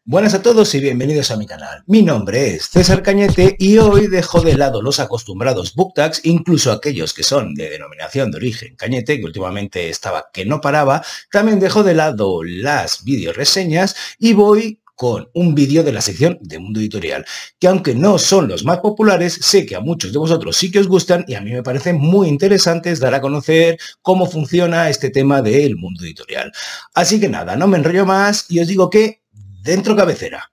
Buenas a todos y bienvenidos a mi canal. Mi nombre es César Cañete y hoy dejo de lado los acostumbrados book tags, incluso aquellos que son de denominación de origen Cañete, que últimamente estaba que no paraba. También dejo de lado las videoreseñas y voy con un vídeo de la sección de Mundo Editorial, que aunque no son los más populares, sé que a muchos de vosotros sí que os gustan y a mí me parecen muy interesantes dar a conocer cómo funciona este tema del mundo editorial. Así que nada, no me enrollo más y os digo que dentro cabecera.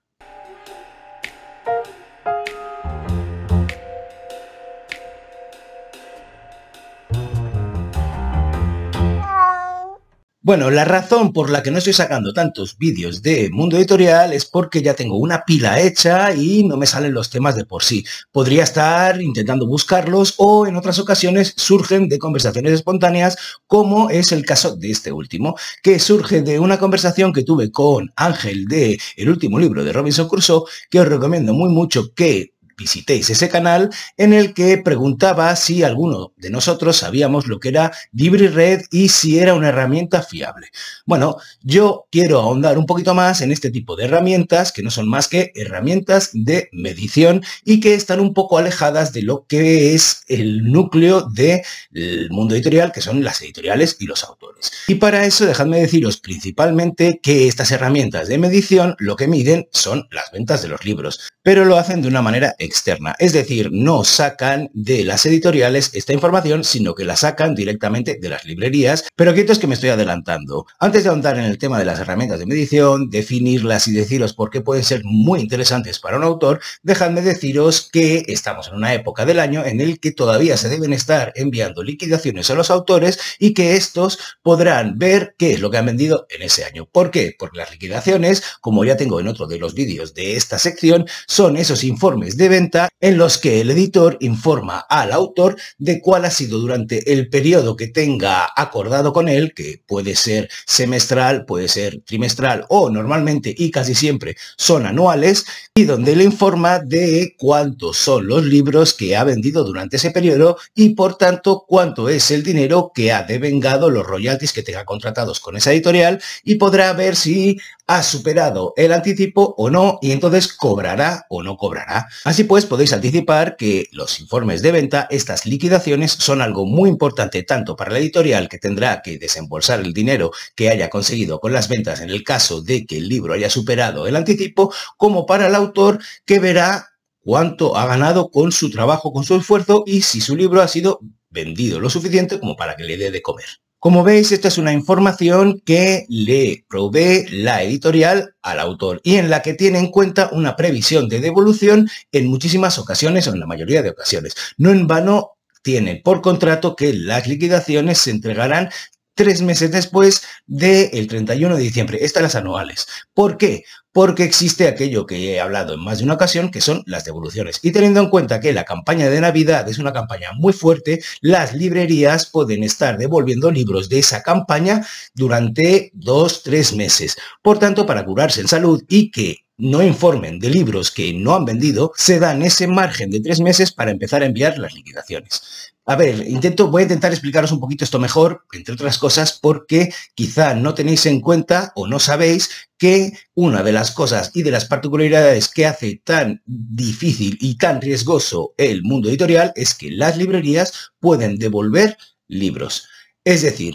Bueno, la razón por la que no estoy sacando tantos vídeos de mundo editorial es porque ya tengo una pila hecha y no me salen los temas de por sí. Podría estar intentando buscarlos o en otras ocasiones surgen de conversaciones espontáneas, como es el caso de este último, que surge de una conversación que tuve con Ángel de el último libro de Robinson Crusoe, que os recomiendo muy mucho que visitéis ese canal, en el que preguntaba si alguno de nosotros sabíamos lo que era LibriRed y si era una herramienta fiable. Bueno, yo quiero ahondar un poquito más en este tipo de herramientas, que no son más que herramientas de medición y que están un poco alejadas de lo que es el núcleo del mundo editorial, que son las editoriales y los autores. Y para eso dejadme deciros principalmente que estas herramientas de medición lo que miden son las ventas de los libros, pero lo hacen de una manera externa, es decir, no sacan de las editoriales esta información, sino que la sacan directamente de las librerías. Pero quietos que me estoy adelantando. Antes de ahondar en el tema de las herramientas de medición, definirlas y deciros por qué pueden ser muy interesantes para un autor, dejadme deciros que estamos en una época del año en el que todavía se deben estar enviando liquidaciones a los autores y que estos podrán ver qué es lo que han vendido en ese año. ¿Por qué? Porque las liquidaciones, como ya tengo en otro de los vídeos de esta sección, son esos informes de venta en los que el editor informa al autor de cuál ha sido durante el periodo que tenga acordado con él, que puede ser semestral, puede ser trimestral o normalmente y casi siempre son anuales, y donde le informa de cuántos son los libros que ha vendido durante ese periodo y por tanto cuánto es el dinero que ha devengado, los royalties que tenga contratados con esa editorial, y podrá ver si ha superado el anticipo o no, y entonces cobrará o no cobrará. Así pues, podéis anticipar que los informes de venta, estas liquidaciones, son algo muy importante tanto para la editorial, que tendrá que desembolsar el dinero que haya conseguido con las ventas en el caso de que el libro haya superado el anticipo, como para el autor, que verá cuánto ha ganado con su trabajo, con su esfuerzo, y si su libro ha sido vendido lo suficiente como para que le dé de comer. Como veis, esta es una información que le provee la editorial al autor y en la que tiene en cuenta una previsión de devolución en muchísimas ocasiones o en la mayoría de ocasiones. No en vano tiene por contrato que las liquidaciones se entregarán 3 meses después del 31 de diciembre, estas las anuales. ¿Por qué? Porque existe aquello que he hablado en más de una ocasión, que son las devoluciones. Y teniendo en cuenta que la campaña de Navidad es una campaña muy fuerte, las librerías pueden estar devolviendo libros de esa campaña durante 2-3 meses. Por tanto, para curarse en salud y que no informen de libros que no han vendido, se dan ese margen de 3 meses para empezar a enviar las liquidaciones. A ver, voy a intentar explicaros un poquito esto mejor, entre otras cosas, porque quizá no tenéis en cuenta o no sabéis que una de las cosas y de las particularidades que hace tan difícil y tan riesgoso el mundo editorial es que las librerías pueden devolver libros. Es decir,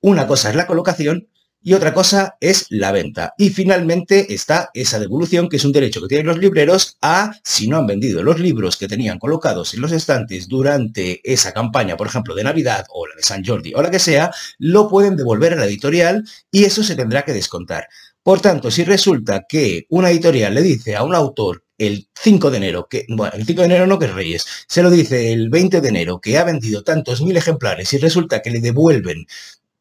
una cosa es la colocación y otra cosa es la venta. Y finalmente está esa devolución, que es un derecho que tienen los libreros a, si no han vendido los libros que tenían colocados en los estantes durante esa campaña, por ejemplo, de Navidad o la de San Jordi o la que sea, lo pueden devolver a la editorial y eso se tendrá que descontar. Por tanto, si resulta que una editorial le dice a un autor el 5 de enero, el 5 de enero no, que es Reyes, se lo dice el 20 de enero que ha vendido tantos mil ejemplares y resulta que le devuelven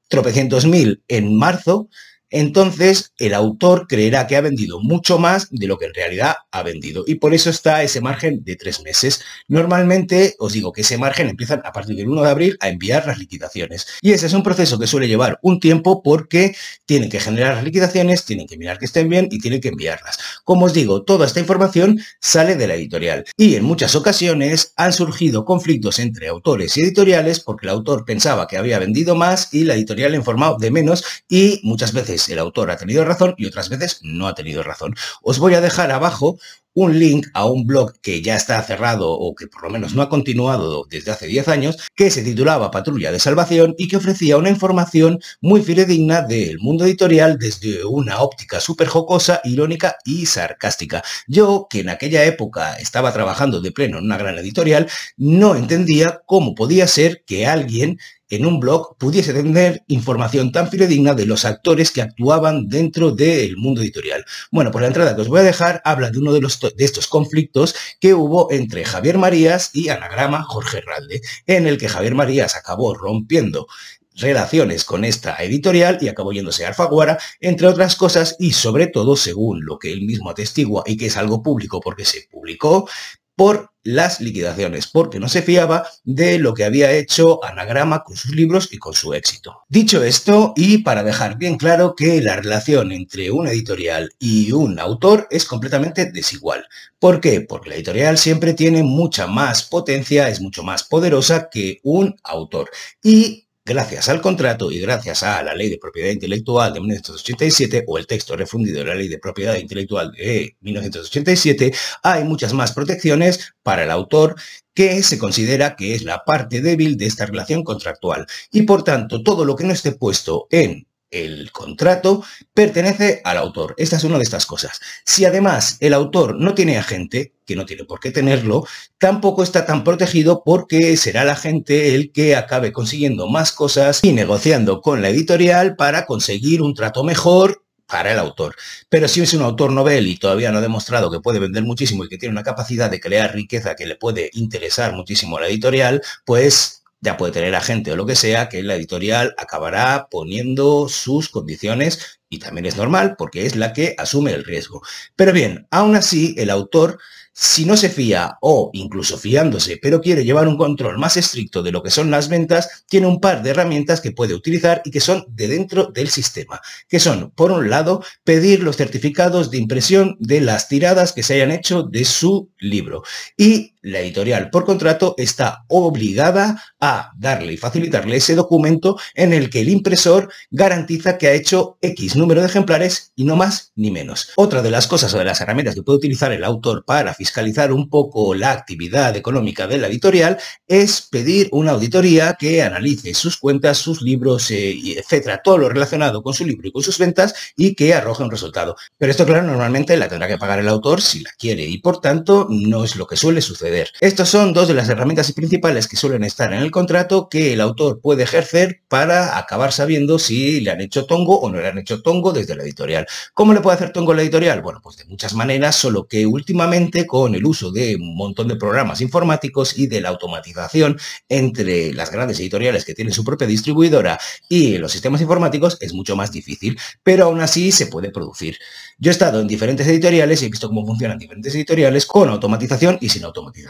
tropecientos mil en marzo, entonces el autor creerá que ha vendido mucho más de lo que en realidad ha vendido. Y por eso está ese margen de 3 meses. Normalmente os digo que ese margen empiezan a partir del 1 de abril a enviar las liquidaciones. Y ese es un proceso que suele llevar un tiempo porque tienen que generar las liquidaciones, tienen que mirar que estén bien y tienen que enviarlas. Como os digo, toda esta información sale de la editorial y en muchas ocasiones han surgido conflictos entre autores y editoriales porque el autor pensaba que había vendido más y la editorial le ha informado de menos, y muchas veces el autor ha tenido razón y otras veces no ha tenido razón. Os voy a dejar abajo un link a un blog que ya está cerrado o que por lo menos no ha continuado desde hace 10 años, que se titulaba Patrulla de Salvación y que ofrecía una información muy fidedigna del mundo editorial desde una óptica súper jocosa, irónica y sarcástica. Yo, que en aquella época estaba trabajando de pleno en una gran editorial, no entendía cómo podía ser que alguien en un blog pudiese tener información tan fidedigna de los actores que actuaban dentro del mundo editorial. Bueno, pues la entrada que os voy a dejar habla de uno de estos conflictos que hubo entre Javier Marías y Anagrama Jorge Herralde, en el que Javier Marías acabó rompiendo relaciones con esta editorial y acabó yéndose a Alfaguara, entre otras cosas, y sobre todo, según lo que él mismo atestigua y que es algo público porque se publicó, por las liquidaciones, porque no se fiaba de lo que había hecho Anagrama con sus libros y con su éxito. Dicho esto, y para dejar bien claro que la relación entre una editorial y un autor es completamente desigual. ¿Por qué? Porque la editorial siempre tiene mucha más potencia, es mucho más poderosa que un autor. Y gracias al contrato y gracias a la Ley de Propiedad Intelectual de 1987 o el texto refundido de la Ley de Propiedad Intelectual de 1987, hay muchas más protecciones para el autor, que se considera que es la parte débil de esta relación contractual. Y por tanto, todo lo que no esté puesto en el contrato pertenece al autor. Esta es una de estas cosas. Si además el autor no tiene agente, que no tiene por qué tenerlo, tampoco está tan protegido porque será el agente el que acabe consiguiendo más cosas y negociando con la editorial para conseguir un trato mejor para el autor. Pero si es un autor novel y todavía no ha demostrado que puede vender muchísimo y que tiene una capacidad de crear riqueza que le puede interesar muchísimo a la editorial, pues ya puede tener agente o lo que sea, que la editorial acabará poniendo sus condiciones y también es normal porque es la que asume el riesgo. Pero bien, aún así el autor, si no se fía o incluso fiándose, pero quiere llevar un control más estricto de lo que son las ventas, tiene un par de herramientas que puede utilizar y que son de dentro del sistema, que son, por un lado, pedir los certificados de impresión de las tiradas que se hayan hecho de su libro. Y la editorial, por contrato, está obligada a darle y facilitarle ese documento en el que el impresor garantiza que ha hecho X número de ejemplares y no más ni menos. Otra de las cosas o de las herramientas que puede utilizar el autor para fiscalizar un poco la actividad económica de la editorial es pedir una auditoría que analice sus cuentas, sus libros, etcétera, todo lo relacionado con su libro y con sus ventas y que arroje un resultado. Pero esto, claro, normalmente la tendrá que pagar el autor si la quiere y, por tanto, no es lo que suele suceder. Estas son dos de las herramientas principales que suelen estar en el contrato que el autor puede ejercer para acabar sabiendo si le han hecho tongo o no le han hecho tongo desde la editorial. ¿Cómo le puede hacer tongo la editorial? Bueno, pues de muchas maneras, solo que últimamente con el uso de un montón de programas informáticos y de la automatización entre las grandes editoriales que tienen su propia distribuidora y los sistemas informáticos es mucho más difícil, pero aún así se puede producir. Yo he estado en diferentes editoriales y he visto cómo funcionan diferentes editoriales con automatización y sin automatización.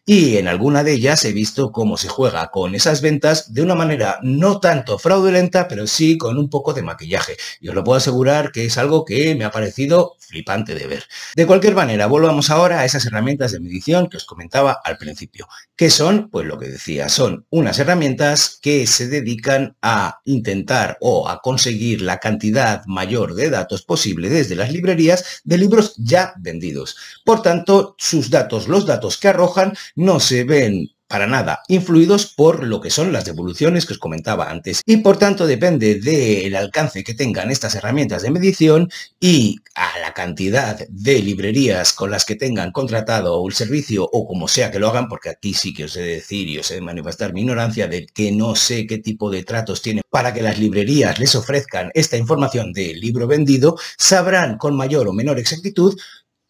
Y en alguna de ellas he visto cómo se juega con esas ventas de una manera no tanto fraudulenta, pero sí con un poco de maquillaje. Y os lo puedo asegurar que es algo que me ha parecido flipante de ver. De cualquier manera, volvamos ahora a esas herramientas de medición que os comentaba al principio. ¿Qué son? Pues lo que decía, son unas herramientas que se dedican a intentar o a conseguir la cantidad mayor de datos posible desde las librerías de libros ya vendidos. Por tanto, sus datos, los datos que arrojan, no se ven para nada influidos por lo que son las devoluciones que os comentaba antes y por tanto depende del alcance que tengan estas herramientas de medición y a la cantidad de librerías con las que tengan contratado el servicio o como sea que lo hagan, porque aquí sí que os he de decir y os he de manifestar mi ignorancia de que no sé qué tipo de tratos tienen para que las librerías les ofrezcan esta información del libro vendido, sabrán con mayor o menor exactitud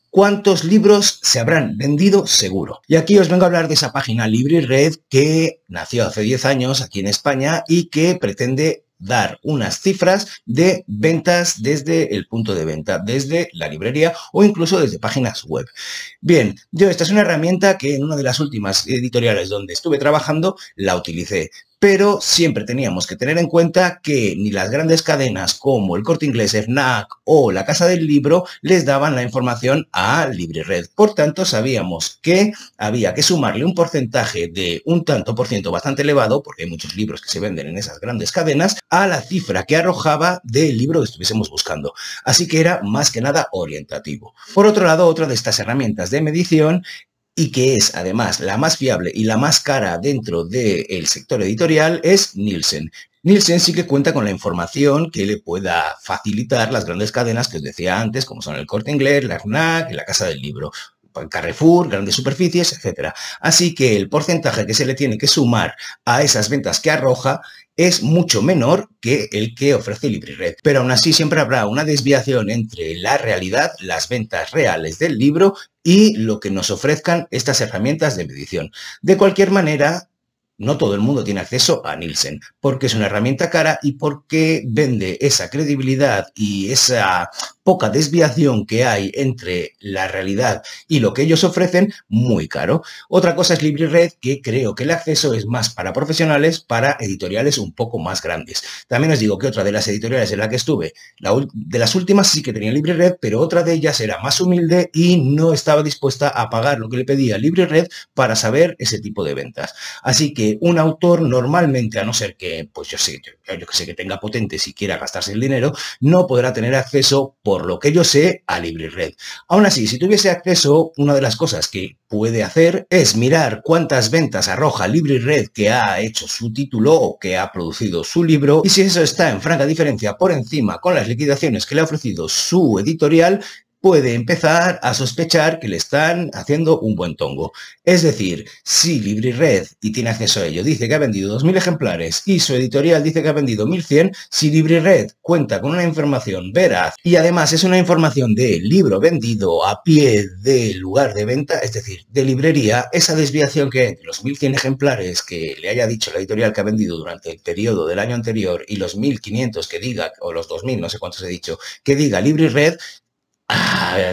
cuántos libros se habrán vendido seguro. Y aquí os vengo a hablar de esa página LibriRed que nació hace 10 años aquí en España y que pretende dar unas cifras de ventas desde el punto de venta, desde la librería o incluso desde páginas web. Bien, esta es una herramienta que en una de las últimas editoriales donde estuve trabajando la utilicé, pero siempre teníamos que tener en cuenta que ni las grandes cadenas como el Corte Inglés, Fnac o la Casa del Libro les daban la información a LibreRed. Por tanto, sabíamos que había que sumarle un porcentaje de un tanto por ciento bastante elevado, porque hay muchos libros que se venden en esas grandes cadenas, a la cifra que arrojaba del libro que estuviésemos buscando. Así que era más que nada orientativo. Por otro lado, otra de estas herramientas de medición, y que es además la más fiable y la más cara dentro del sector editorial, es Nielsen. Nielsen sí que cuenta con la información que le pueda facilitar las grandes cadenas que os decía antes, como son el Corte Inglés, la Fnac y la Casa del Libro. Carrefour, grandes superficies, etcétera. Así que el porcentaje que se le tiene que sumar a esas ventas que arroja es mucho menor que el que ofrece LibreRed. Pero aún así siempre habrá una desviación entre la realidad, las ventas reales del libro y lo que nos ofrezcan estas herramientas de medición. De cualquier manera, no todo el mundo tiene acceso a Nielsen, porque es una herramienta cara y porque vende esa credibilidad y esa poca desviación que hay entre la realidad y lo que ellos ofrecen muy caro. Otra cosa es LibreRed, que creo que el acceso es más para profesionales, para editoriales un poco más grandes. También os digo que otra de las editoriales en la que estuve, de las últimas sí que tenía LibreRed, pero otra de ellas era más humilde y no estaba dispuesta a pagar lo que le pedía LibreRed para saber ese tipo de ventas. Así que un autor normalmente, a no ser que, pues yo que sé, que tenga potentes y quiera gastarse el dinero, no podrá tener acceso, por lo que yo sé, a LibreRed. Aún así, si tuviese acceso, una de las cosas que puede hacer es mirar cuántas ventas arroja LibreRed que ha hecho su título o que ha producido su libro, y si eso está en franca diferencia por encima con las liquidaciones que le ha ofrecido su editorial, puede empezar a sospechar que le están haciendo un buen tongo. Es decir, si LibreRed, y tiene acceso a ello, dice que ha vendido 2000 ejemplares y su editorial dice que ha vendido 1100, si LibreRed cuenta con una información veraz y además es una información de libro vendido a pie del lugar de venta, es decir, de librería, esa desviación que hay entre los 1100 ejemplares que le haya dicho la editorial que ha vendido durante el periodo del año anterior y los 1500 que diga, o los 2000, no sé cuántos he dicho, que diga LibreRed,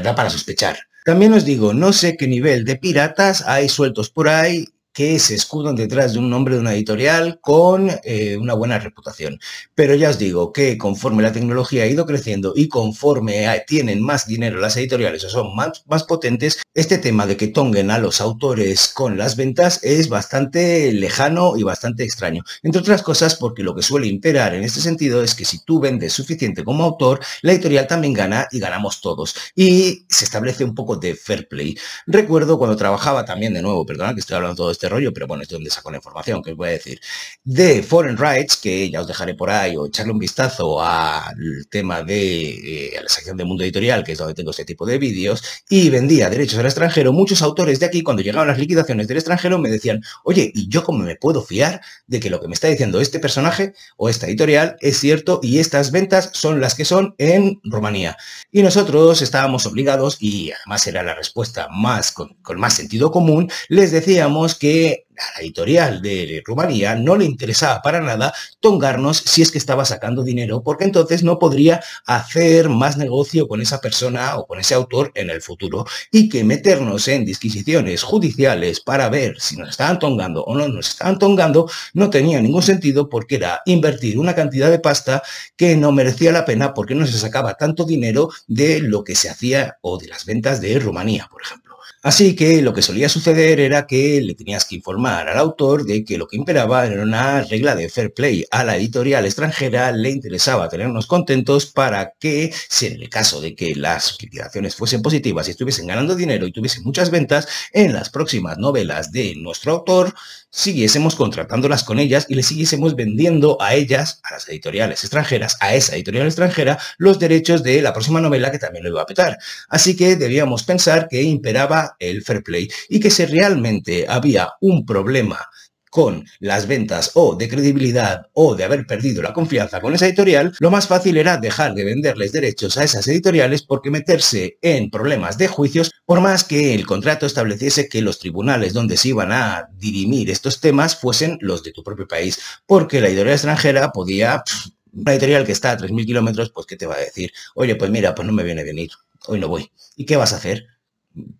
da para sospechar. También os digo, no sé qué nivel de piratas hay sueltos por ahí que se escudan detrás de un nombre de una editorial con una buena reputación. Pero ya os digo que conforme la tecnología ha ido creciendo y conforme tienen más dinero las editoriales o son más potentes, este tema de que tonguen a los autores con las ventas es bastante lejano y bastante extraño. Entre otras cosas porque lo que suele imperar en este sentido es que si tú vendes suficiente como autor, la editorial también gana y ganamos todos. Y se establece un poco de fair play. Recuerdo cuando trabajaba también, de nuevo, perdona que estoy hablando todo este rollo, pero bueno, es de donde saco la información, que os voy a decir, de Foreign Rights, que ya os dejaré por ahí, o echarle un vistazo al tema de a la sección de Mundo Editorial, que es donde tengo este tipo de vídeos, y vendía derechos al extranjero. Muchos autores de aquí, cuando llegaban las liquidaciones del extranjero, me decían, oye, ¿y yo cómo me puedo fiar de que lo que me está diciendo este personaje o esta editorial es cierto y estas ventas son las que son en Rumanía? Y nosotros estábamos obligados, y además era la respuesta con más sentido común, les decíamos que a la editorial de Rumanía no le interesaba para nada tongarnos si es que estaba sacando dinero, porque entonces no podría hacer más negocio con esa persona o con ese autor en el futuro, y que meternos en disquisiciones judiciales para ver si nos estaban tongando o no nos estaban tongando no tenía ningún sentido, porque era invertir una cantidad de pasta que no merecía la pena, porque no se sacaba tanto dinero de lo que se hacía o de las ventas de Rumanía, por ejemplo. Así que lo que solía suceder era que le tenías que informar al autor de que lo que imperaba era una regla de fair play. A la editorial extranjera le interesaba tenernos contentos para que, si en el caso de que las liquidaciones fuesen positivas y estuviesen ganando dinero y tuviesen muchas ventas, en las próximas novelas de nuestro autor siguiésemos contratándolas con ellas y le siguiésemos vendiendo a ellas, a las editoriales extranjeras, a esa editorial extranjera, los derechos de la próxima novela que también lo iba a petar. Así que debíamos pensar que imperaba el fair play y que si realmente había un problema con las ventas o de credibilidad o de haber perdido la confianza con esa editorial, lo más fácil era dejar de venderles derechos a esas editoriales, porque meterse en problemas de juicios, por más que el contrato estableciese que los tribunales donde se iban a dirimir estos temas fuesen los de tu propio país, porque la editorial extranjera podía, una editorial que está a 3000 kilómetros, pues ¿qué te va a decir? Oye, pues mira, pues no me viene a venir, hoy no voy. ¿Y qué vas a hacer?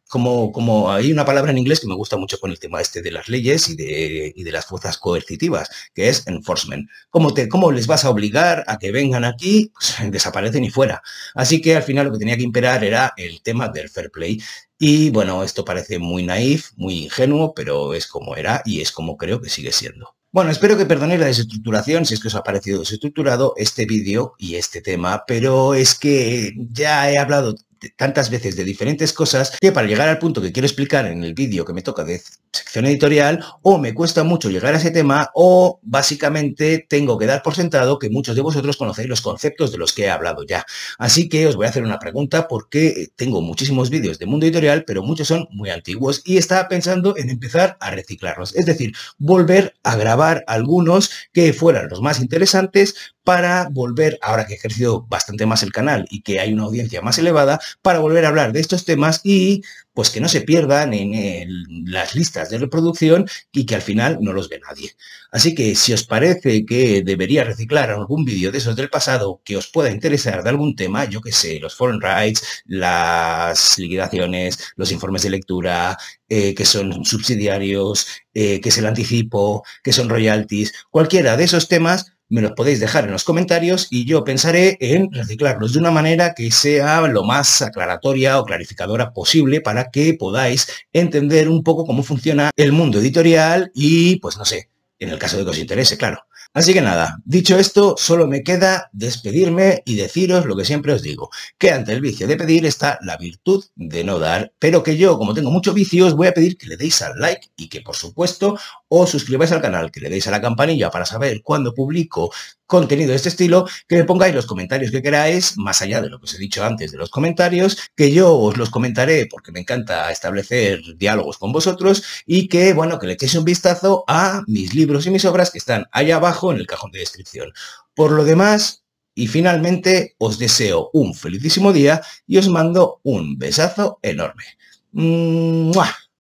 como hay una palabra en inglés que me gusta mucho con el tema este de las leyes y de las fuerzas coercitivas, que es enforcement. ¿Cómo les vas a obligar a que vengan aquí? Pues desaparecen y fuera. Así que al final lo que tenía que imperar era el tema del fair play. Y bueno, esto parece muy naif, muy ingenuo, pero es como era y es como creo que sigue siendo. Bueno, espero que perdonéis la desestructuración, si es que os ha parecido desestructurado este vídeo y este tema, pero es que ya he hablado tantas veces de diferentes cosas que para llegar al punto que quiero explicar en el vídeo que me toca de sección editorial, o me cuesta mucho llegar a ese tema, o básicamente tengo que dar por sentado que muchos de vosotros conocéis los conceptos de los que he hablado ya. Así que os voy a hacer una pregunta porque tengo muchísimos vídeos de mundo editorial, pero muchos son muy antiguos y estaba pensando en empezar a reciclarlos, es decir, volver a grabar algunos que fueran los más interesantes para volver, ahora que he ejercido bastante más el canal y que hay una audiencia más elevada, para volver a hablar de estos temas y pues que no se pierdan en las listas de reproducción y que al final no los ve nadie. Así que si os parece que debería reciclar algún vídeo de esos del pasado que os pueda interesar de algún tema, yo que sé, los foreign rights, las liquidaciones, los informes de lectura, que son subsidiarios, que es el anticipo, que son royalties, cualquiera de esos temas, me los podéis dejar en los comentarios y yo pensaré en reciclarlos de una manera que sea lo más aclaratoria o clarificadora posible para que podáis entender un poco cómo funciona el mundo editorial y, pues no sé, en el caso de que os interese, claro. Así que nada, dicho esto, solo me queda despedirme y deciros lo que siempre os digo, que ante el vicio de pedir está la virtud de no dar, pero que yo, como tengo mucho vicio, os voy a pedir que le deis al like y que, por supuesto, os suscribáis al canal, que le deis a la campanilla para saber cuando publico contenido de este estilo, que me pongáis los comentarios que queráis, más allá de lo que os he dicho antes de los comentarios, que yo os los comentaré porque me encanta establecer diálogos con vosotros y que, bueno, que le echéis un vistazo a mis libros y mis obras que están ahí abajo en el cajón de descripción. Por lo demás, y finalmente, os deseo un felicísimo día y os mando un besazo enorme. ¡Mua!